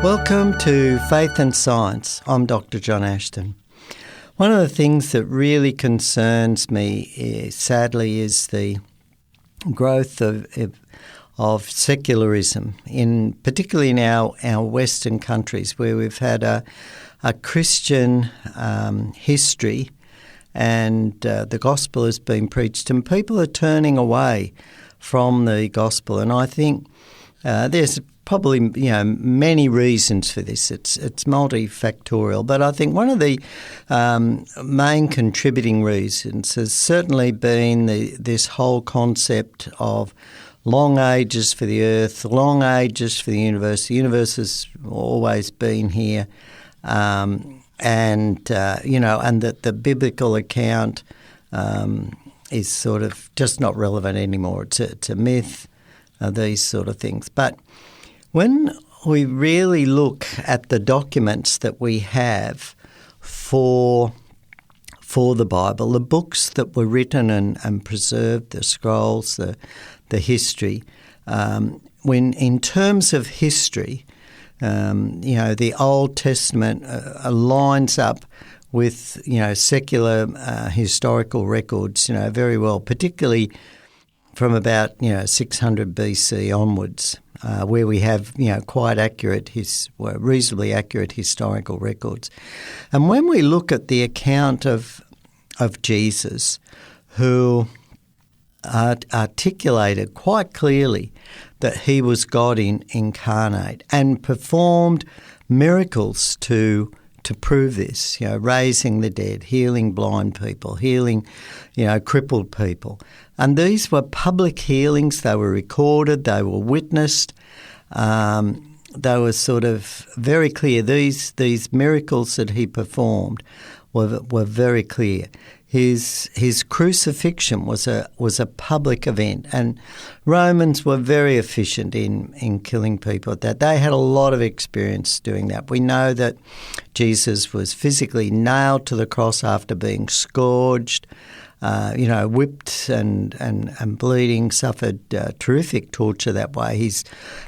Welcome to Faith and Science. I'm Dr. John Ashton. One of the things that really concerns me, sadly, is the growth of secularism, particularly in our Western countries, where we've had a Christian history and the gospel has been preached, and people are turning away from the gospel. And I think there's probably many reasons for this. It's multifactorial, but I think one of the main contributing reasons has certainly been this whole concept of long ages for the earth, long ages for the universe. The universe has always been here, and that the biblical account is sort of just not relevant anymore. It's a myth, these sort of things. But when we really look at the documents that we have for the Bible, the books that were written and preserved, the scrolls, the history, when in terms of history, the Old Testament lines up with secular historical records, very well, particularly from about 600 BC onwards, where we have quite accurate, reasonably accurate historical records. And when we look at the account of Jesus, who articulated quite clearly that he was God incarnate and performed miracles to prove this, raising the dead, healing blind people, healing, crippled people. And these were public healings. They were recorded. They were witnessed. They were sort of very clear. These miracles that he performed were very clear. His crucifixion was a public event, and Romans were very efficient in killing people. That they had a lot of experience doing that. We know that Jesus was physically nailed to the cross after being scourged, whipped and bleeding, suffered terrific torture that way.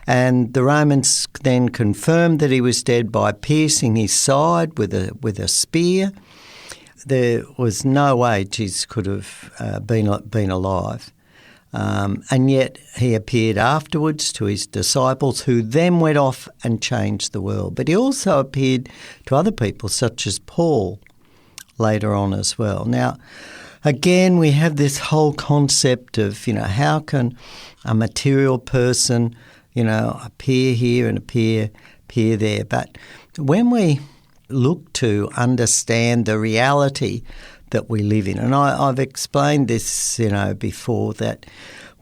And the Romans then confirmed that he was dead by piercing his side with a spear. There was no way Jesus could have been alive. And yet he appeared afterwards to his disciples, who then went off and changed the world. But he also appeared to other people, such as Paul, later on as well. Now, again, we have this whole concept of, how can a material person, appear here and appear there. But when we look to understand the reality that we live in, and I've explained this, before, that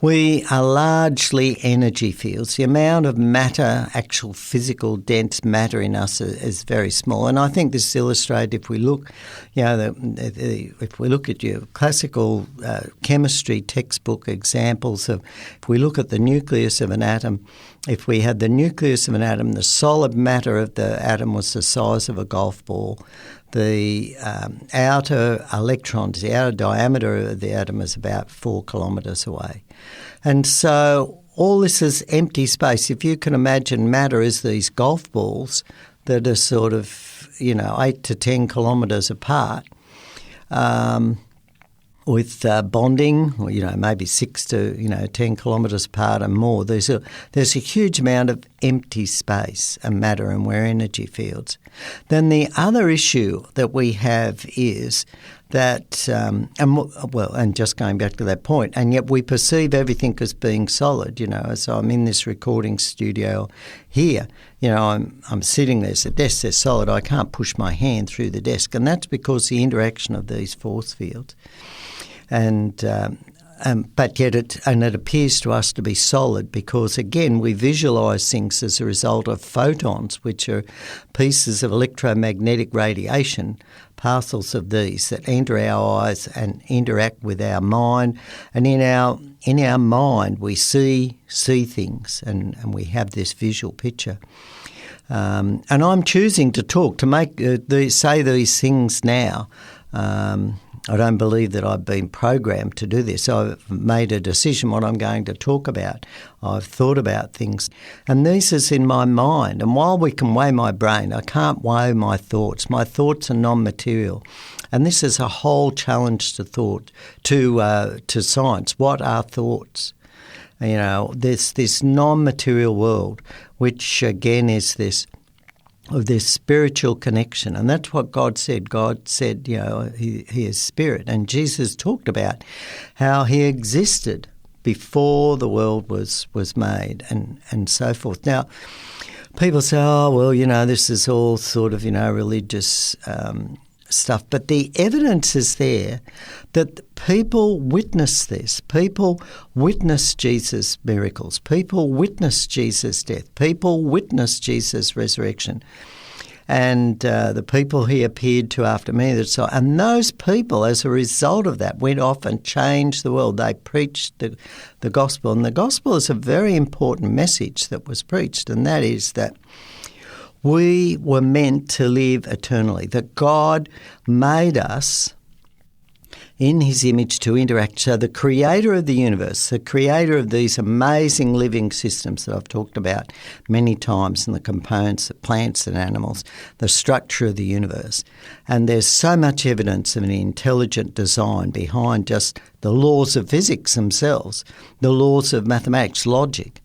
we are largely energy fields. The amount of matter, actual physical dense matter in us is very small. And I think this is illustrated if we look, if we look at your classical chemistry textbook examples of, if we look at the nucleus of an atom, if we had the nucleus of an atom, the solid matter of the atom was the size of a golf ball. The outer electrons, the outer diameter of the atom is about 4 kilometres away. And so all this is empty space. If you can imagine matter as these golf balls that are sort of, 8 to 10 kilometres apart, with bonding, maybe 6 to 10 kilometres apart and more, there's a huge amount of empty space and matter, and we're energy fields. Then the other issue that we have is that, and just going back to that point, and yet we perceive everything as being solid. As I'm in this recording studio here, I'm sitting there, the desk says solid, I can't push my hand through the desk, and that's because the interaction of these force fields. But yet it appears to us to be solid because, again, we visualise things as a result of photons, which are pieces of electromagnetic radiation, parcels of these that enter our eyes and interact with our mind. And in our mind, we see things, and we have this visual picture. And I'm choosing to talk, to make say these things now, I don't believe that I've been programmed to do this. I've made a decision what I'm going to talk about. I've thought about things. And this is in my mind. And while we can weigh my brain, I can't weigh my thoughts. My thoughts are non-material. And this is a whole challenge to thought, to science. What are thoughts? You know, this non-material world, which again is this spiritual connection. And that's what God said. God said, you know, he is spirit. And Jesus talked about how he existed before the world was made and so forth. Now, people say, oh, well, you know, this is all sort of, you know, religious stuff. But the evidence is there that people witness this. People witness Jesus' miracles. People witness Jesus' death. People witness Jesus' resurrection. And the people he appeared to after me. And those people, as a result of that, went off and changed the world. They preached the gospel. And the gospel is a very important message that was preached, and that is that we were meant to live eternally, that God made us in his image to interact. So the creator of the universe, the creator of these amazing living systems that I've talked about many times, and the components of plants and animals, the structure of the universe. And there's so much evidence of an intelligent design behind just the laws of physics themselves, the laws of mathematics, logic.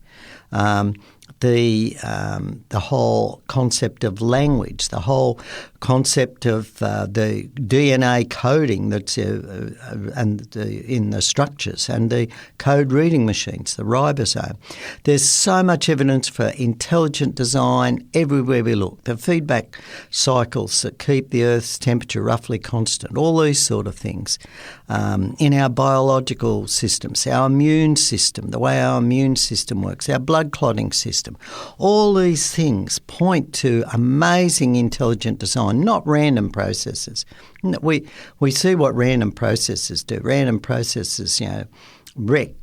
The whole concept of language, the whole concept of the DNA coding that's in the structures, and the code reading machines, the ribosome. There's so much evidence for intelligent design everywhere we look. The feedback cycles that keep the Earth's temperature roughly constant, all these sort of things. In our biological systems, our immune system, the way our immune system works, our blood clotting system, all these things point to amazing intelligent design, not random processes. We see what random processes do. Random processes, you know, wreck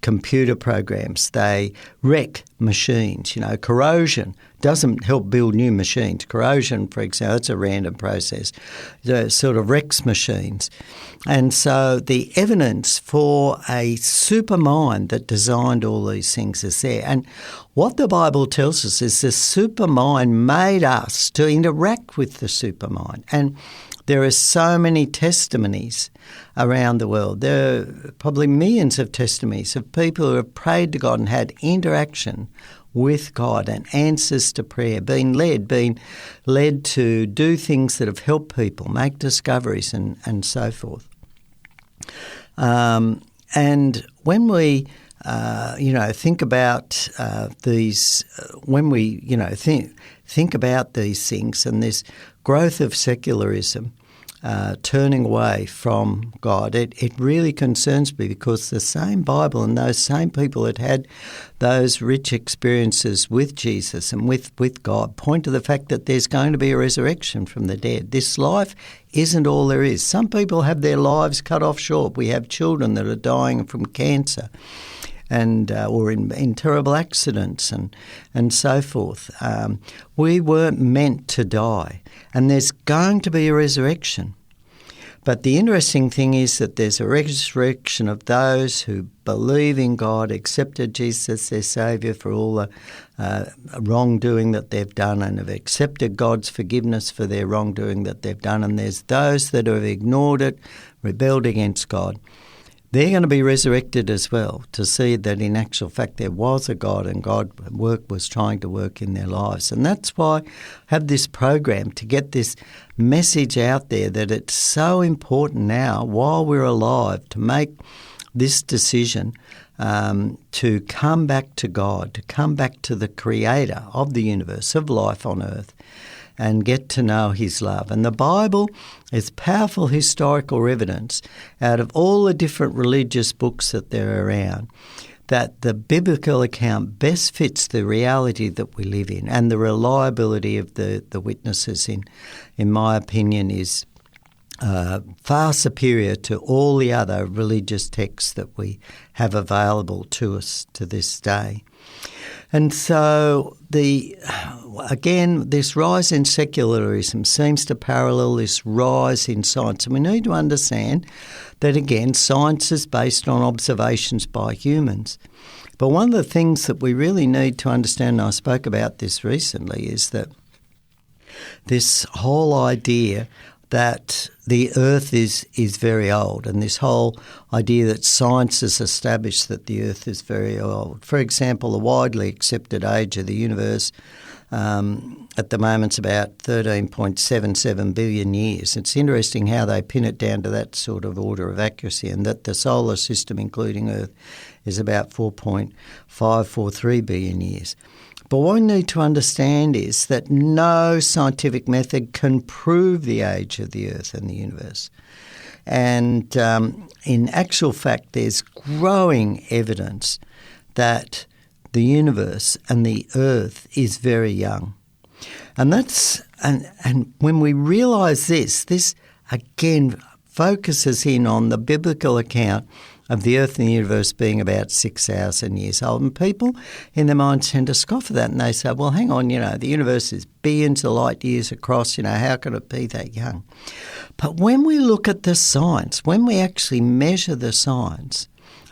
computer programs. They wreck machines. You know, corrosion doesn't help build new machines. Corrosion, for example, it's a random process. It sort of wrecks machines. And so the evidence for a super mind that designed all these things is there. And what the Bible tells us is the super mind made us to interact with the super mind. And there are so many testimonies around the world. There are probably millions of testimonies of people who have prayed to God and had interaction with God and answers to prayer, being led to do things that have helped people, make discoveries and so forth. And when we think about these, when we think about these things and this growth of secularism, turning away from God, it really concerns me, because the same Bible and those same people that had those rich experiences with Jesus and with God point to the fact that there's going to be a resurrection from the dead. This life isn't all there is. Some people have their lives cut off short. We have children that are dying from cancer and or in terrible accidents and so forth. We weren't meant to die, and there's going to be a resurrection. But the interesting thing is that there's a resurrection of those who believe in God, accepted Jesus as their Saviour for all the wrongdoing that they've done, and have accepted God's forgiveness for their wrongdoing that they've done. And there's those that have ignored it, rebelled against God. They're going to be resurrected as well, to see that in actual fact there was a God and God was trying to work in their lives. And that's why I have this program, to get this message out there that it's so important now, while we're alive, to make this decision to come back to God, to come back to the Creator of the universe, of life on earth, and get to know his love. And the Bible is powerful historical evidence out of all the different religious books that there are around, that the biblical account best fits the reality that we live in, and the reliability of the witnesses, in my opinion, is far superior to all the other religious texts that we have available to us to this day. And so, again, this rise in secularism seems to parallel this rise in science. And we need to understand that, again, science is based on observations by humans. But one of the things that we really need to understand, and I spoke about this recently, is that this whole idea that the Earth is very old, and this whole idea that science has established that the Earth is very old. For example, the widely accepted age of the universe at the moment is about 13.77 billion years. It's interesting how they pin it down to that sort of order of accuracy, and that the solar system, including Earth, is about 4.543 billion years. But what we need to understand is that no scientific method can prove the age of the Earth and the universe. And in actual fact, there's growing evidence that the universe and the Earth is very young. And when we realise this again focuses in on the biblical account of the Earth and the universe being about 6,000 years old. And people in their minds tend to scoff at that, and they say, well, hang on, the universe is billions of light years across, how could it be that young? But when we look at the science, when we actually measure the science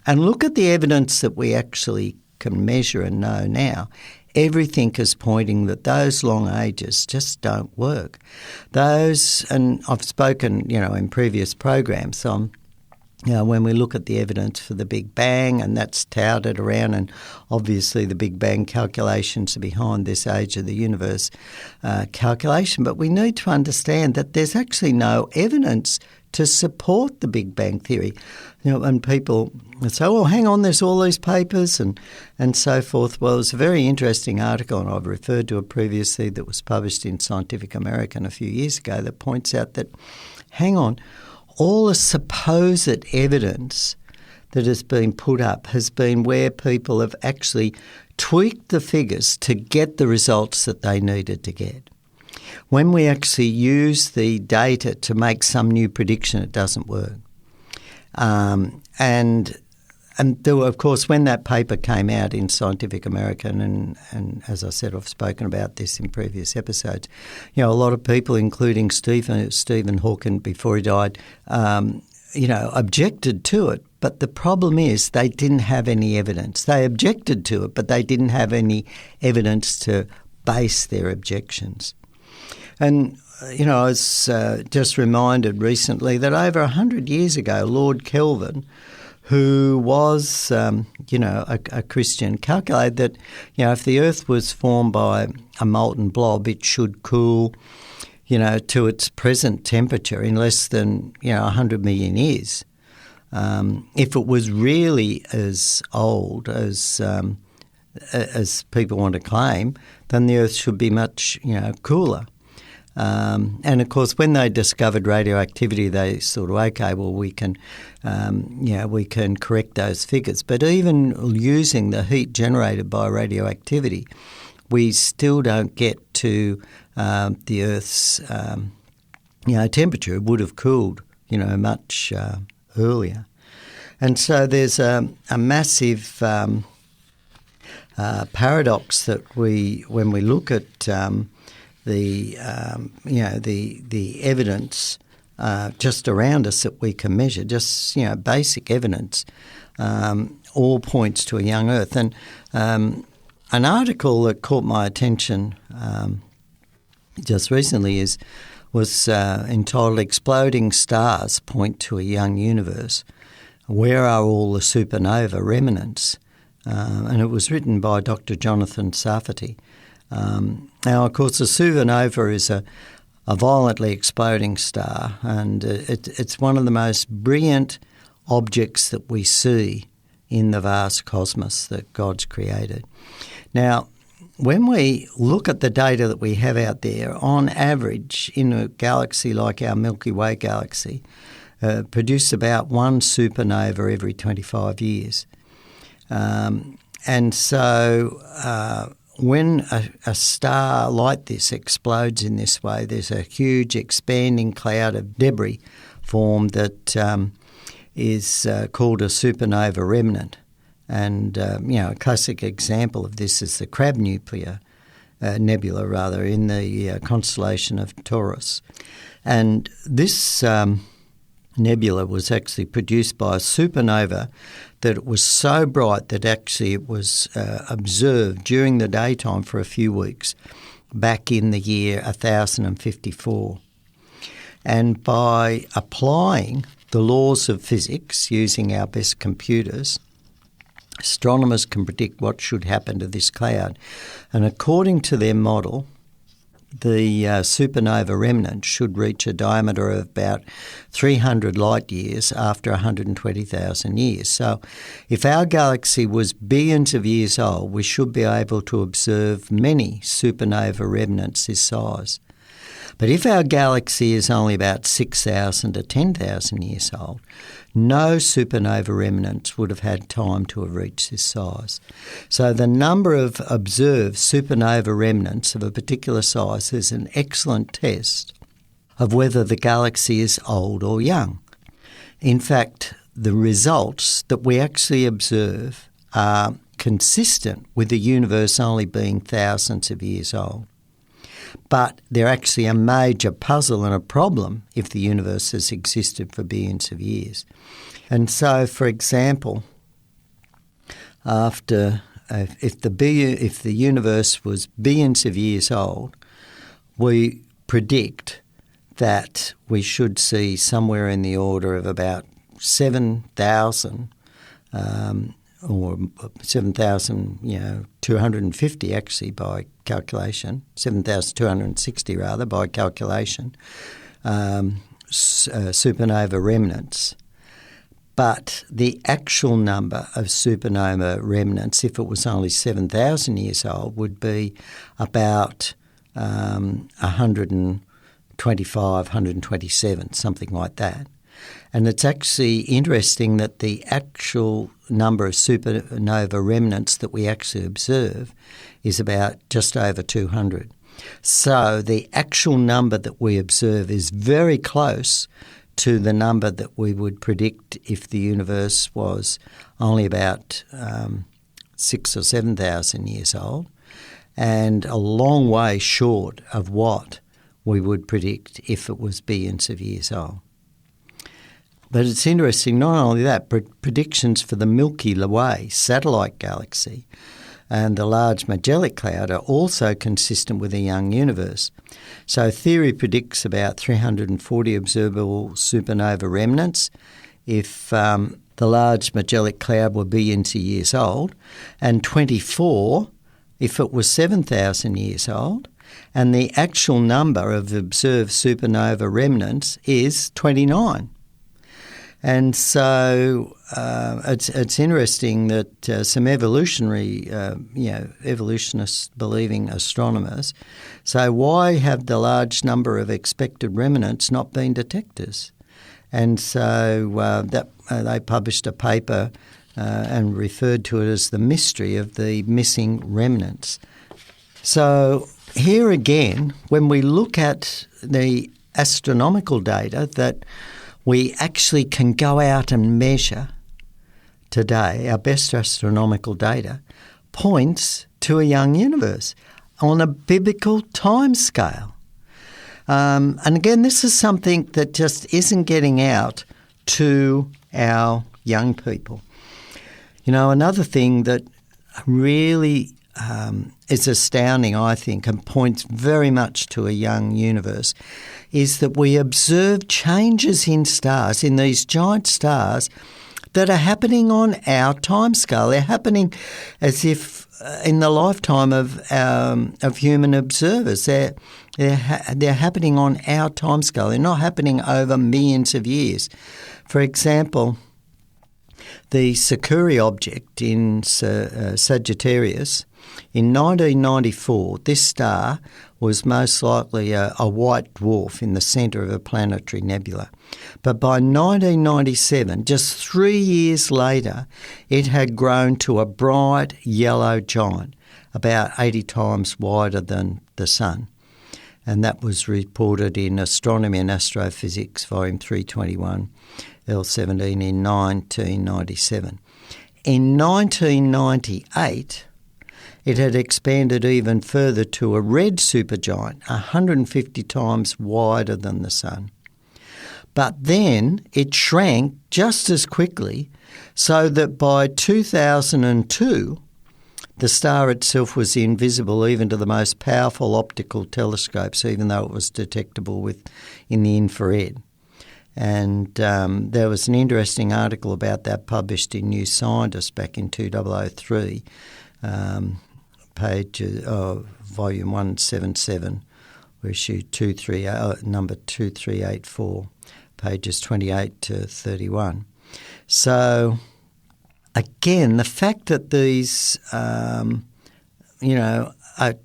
and look at the evidence that we actually can measure and know now, everything is pointing that those long ages just don't work. And I've spoken, in previous programs on when we look at the evidence for the Big Bang, and that's touted around, and obviously the Big Bang calculations are behind this age of the universe calculation, but we need to understand that there's actually no evidence to support the Big Bang theory. And people say, well, hang on, there's all these papers and so forth. Well, it's a very interesting article, and I've referred to it previously, that was published in Scientific American a few years ago, that points out that, hang on, all the supposed evidence that has been put up has been where people have actually tweaked the figures to get the results that they needed to get. When we actually use the data to make some new prediction, it doesn't work. And there were, of course, when that paper came out in Scientific American, and as I said, I've spoken about this in previous episodes, a lot of people, including Stephen Hawking before he died, objected to it. But the problem is they didn't have any evidence. They objected to it, but they didn't have any evidence to base their objections. And, I was just reminded recently that over 100 years ago, Lord Kelvin, who was, a Christian, calculated that, if the Earth was formed by a molten blob, it should cool, to its present temperature in less than, 100 million years. If it was really as old as people want to claim, then the Earth should be much, cooler. And of course, when they discovered radioactivity, they thought, okay, well, we can correct those figures. But even using the heat generated by radioactivity, we still don't get to the Earth's, temperature. It would have cooled, much earlier. And so there's a massive paradox that when we look at the evidence just around us that we can measure, just basic evidence, all points to a young Earth. And an article that caught my attention just recently was entitled "Exploding Stars Point to a Young Universe. Where are all the supernova remnants?" And it was written by Dr. Jonathan Sarfati. Now, of course, a supernova is a violently exploding star, and it's one of the most brilliant objects that we see in the vast cosmos that God's created. Now, when we look at the data that we have out there, on average, in a galaxy like our Milky Way galaxy, produce about one supernova every 25 years. And so when a star like this explodes in this way, there's a huge expanding cloud of debris formed that is called a supernova remnant. And, a classic example of this is the Crab nebula in the constellation of Taurus. And this nebula was actually produced by a supernova that it was so bright that actually it was observed during the daytime for a few weeks back in the year 1054. And by applying the laws of physics using our best computers, astronomers can predict what should happen to this cloud. And according to their model, the supernova remnant should reach a diameter of about 300 light years after 120,000 years. So if our galaxy was billions of years old, we should be able to observe many supernova remnants this size. But if our galaxy is only about 6,000 to 10,000 years old, no supernova remnants would have had time to have reached this size. So the number of observed supernova remnants of a particular size is an excellent test of whether the galaxy is old or young. In fact, the results that we actually observe are consistent with the universe only being thousands of years old. But they're actually a major puzzle and a problem if the universe has existed for billions of years. And so, for example, if the universe was billions of years old, we predict that we should see somewhere in the order of about 7,000 or 7,250 actually by calculation, 7,260 rather by calculation, supernova remnants. But the actual number of supernova remnants, if it was only 7,000 years old, would be about 125, 127, something like that. And it's actually interesting that the actual number of supernova remnants that we actually observe is about just over 200. So the actual number that we observe is very close to the number that we would predict if the universe was only about 6,000 or 7,000 years old, and a long way short of what we would predict if it was billions of years old. But it's interesting, not only that, predictions for the Milky Way satellite galaxy and the Large Magellanic Cloud are also consistent with a young universe. So theory predicts about 340 observable supernova remnants if the Large Magellanic Cloud were billions of years old, and 24 if it was 7,000 years old, and the actual number of observed supernova remnants is 29. And so it's interesting that some evolutionists believing astronomers say, why have the large number of expected remnants not been detected? And so they published a paper and referred to it as the mystery of the missing remnants. So here again, when we look at the astronomical data that we actually can go out and measure today, our best astronomical data points to a young universe on a biblical timescale. And again, this is something that just isn't getting out to our young people. Another thing that really is astounding, I think, and points very much to a young universe, is that we observe changes in stars, in these giant stars, that are happening on our timescale. They're happening as if in the lifetime of human observers. They're happening on our timescale. They're not happening over millions of years. For example, the Circuri object in Sagittarius, in 1994, this star was most likely a white dwarf in the centre of a planetary nebula. But by 1997, just 3 years later, it had grown to a bright yellow giant, about 80 times wider than the Sun. And that was reported in Astronomy and Astrophysics, volume 321, L17 in 1997. In 1998, it had expanded even further to a red supergiant, 150 times wider than the Sun. But then it shrank just as quickly, so that by 2002, the star itself was invisible even to the most powerful optical telescopes, even though it was detectable in the infrared. And there was an interesting article about that published in New Scientist back in 2003, volume 177, issue 23, number 2384, pages 28 to 31. So again, the fact that these, are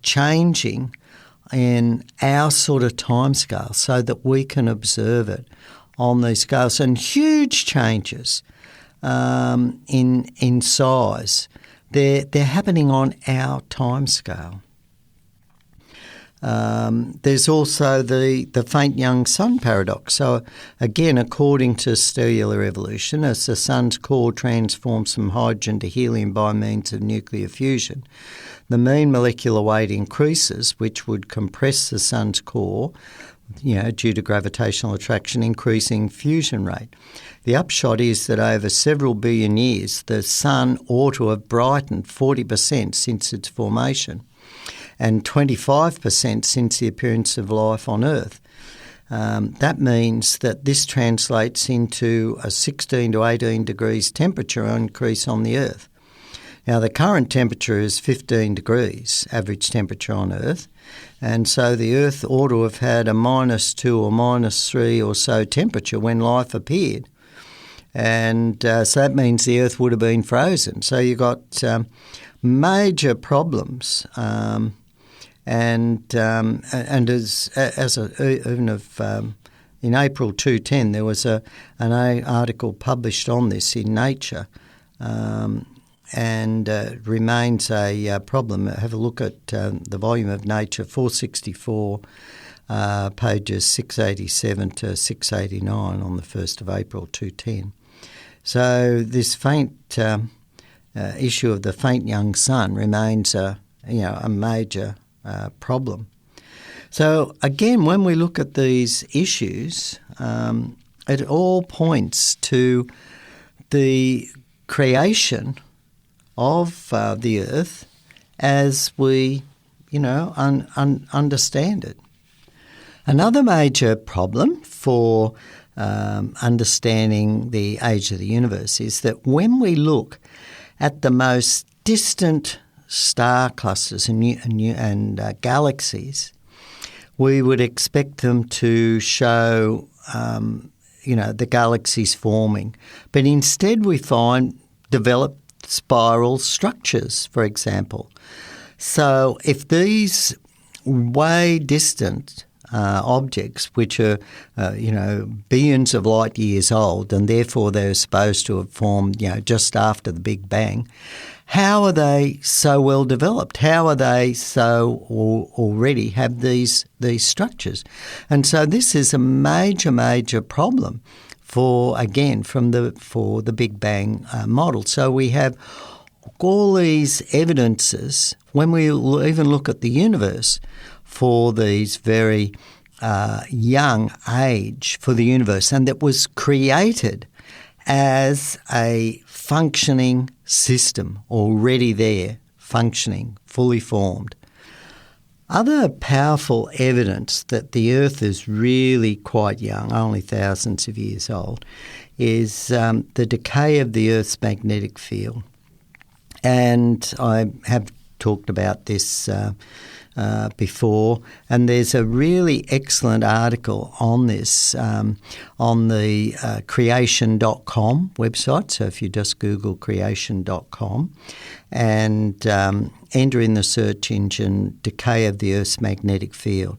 changing in our sort of timescale so that we can observe it on these scales, and huge changes in size, they're happening on our timescale. There's also the faint young sun paradox. So again, according to stellar evolution, as the sun's core transforms from hydrogen to helium by means of nuclear fusion, the mean molecular weight increases, which would compress the sun's core, due to gravitational attraction, increasing fusion rate. The upshot is that over several billion years, the sun ought to have brightened 40% since its formation, and 25% since the appearance of life on Earth. That means that this translates into a 16 to 18 degrees temperature increase on the Earth. Now, the current temperature is 15 degrees, average temperature on Earth, and so the Earth ought to have had a -2 or -3 or so temperature when life appeared. And so that means the Earth would have been frozen. So you've got major problems. In April 2010, there was an article published on this in Nature, and remains a problem. Have a look at the volume of Nature 464, pages 687 to 689 on the 1st of April 2010. So this faint issue of the faint young sun remains a major problem. So again, when we look at these issues, it all points to the creation of the Earth as we, understand it. Another major problem for understanding the age of the universe is that when we look at the most distant star clusters and galaxies, we would expect them to show, the galaxies forming. But instead we find developed spiral structures, for example. So if these way distant objects, which are, billions of light years old, and therefore they're supposed to have formed, just after the Big Bang, how are they so well developed? How are they so already have these structures? And so this is a major problem for the Big Bang model. So we have all these evidences when we even look at the universe for these very young age for the universe, and that was created as a functioning system already there, functioning, fully formed. Other powerful evidence that the Earth is really quite young, only thousands of years old, is the decay of the Earth's magnetic field. And I have talked about this before, and there's a really excellent article on this on the creation.com website. So if you just Google creation.com and enter in the search engine decay of the Earth's magnetic field.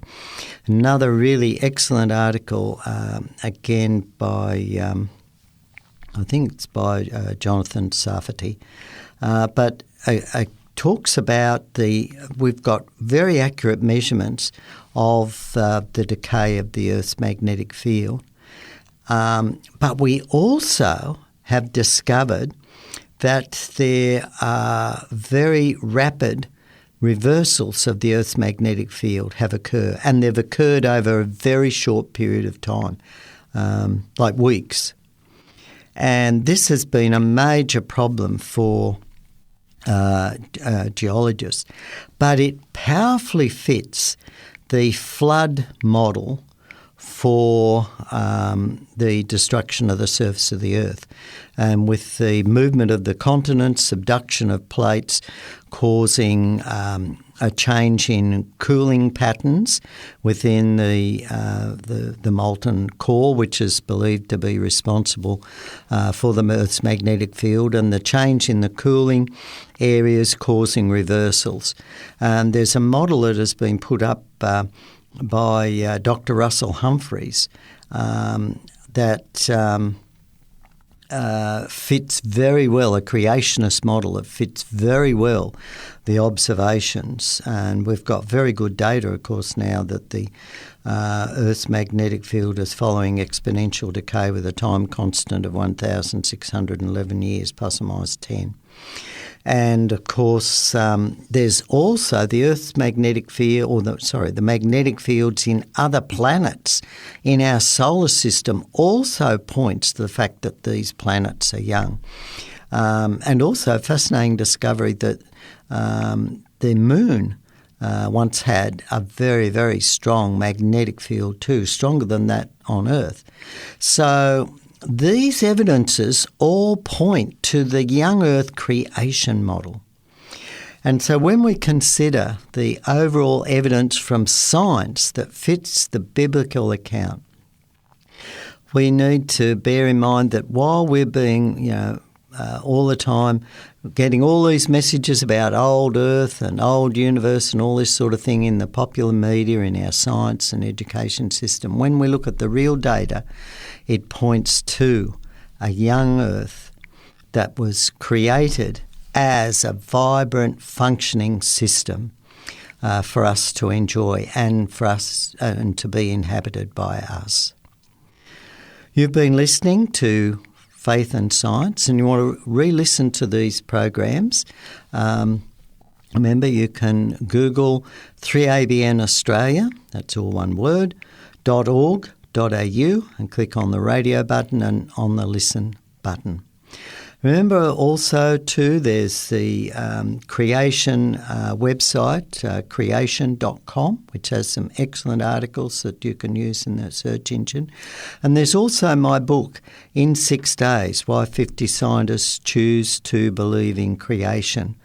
Another really excellent article, again by, I think it's by Jonathan Safety, but talks about we've got very accurate measurements of the decay of the Earth's magnetic field. But we also have discovered that there are very rapid reversals of the Earth's magnetic field have occurred, and they've occurred over a very short period of time, like weeks. And this has been a major problem for geologists, but it powerfully fits the flood model for the destruction of the surface of the Earth. And with the movement of the continents, subduction of plates, causing a change in cooling patterns within the molten core, which is believed to be responsible for the Earth's magnetic field, and the change in the cooling areas causing reversals. There's a model that has been put up by Dr. Russell Humphreys that fits very well, a creationist model that fits very well the observations. And we've got very good data, of course, now that the Earth's magnetic field is following exponential decay with a time constant of 1,611 years, plus or minus 10. And, of course, there's also the Earth's magnetic field, the magnetic fields in other planets in our solar system also points to the fact that these planets are young. And also a fascinating discovery that the moon once had a very, very strong magnetic field too, stronger than that on Earth. So these evidences all point to the young Earth creation model. And so when we consider the overall evidence from science that fits the biblical account, we need to bear in mind that while we're being, all the time getting all these messages about old Earth and old universe and all this sort of thing in the popular media, in our science and education system, when we look at the real data, it points to a young Earth that was created as a vibrant, functioning system for us to enjoy and for us and to be inhabited by us. You've been listening to Faith and Science, and you want to re-listen to these programs. Remember, you can Google 3ABN Australia, that's all one word, .org.au, and click on the radio button and on the listen button. Remember also too, there's the creation website, creation.com, which has some excellent articles that you can use in the search engine. And there's also my book, In 6 Days, Why 50 Scientists Choose to Believe in Creation,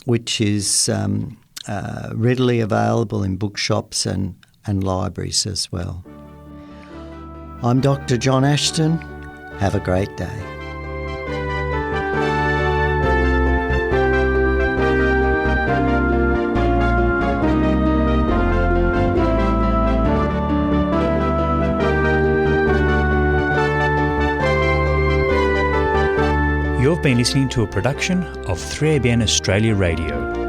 which is readily available in bookshops and libraries as well. I'm Dr. John Ashton. Have a great day. You've been listening to a production of 3ABN Australia Radio.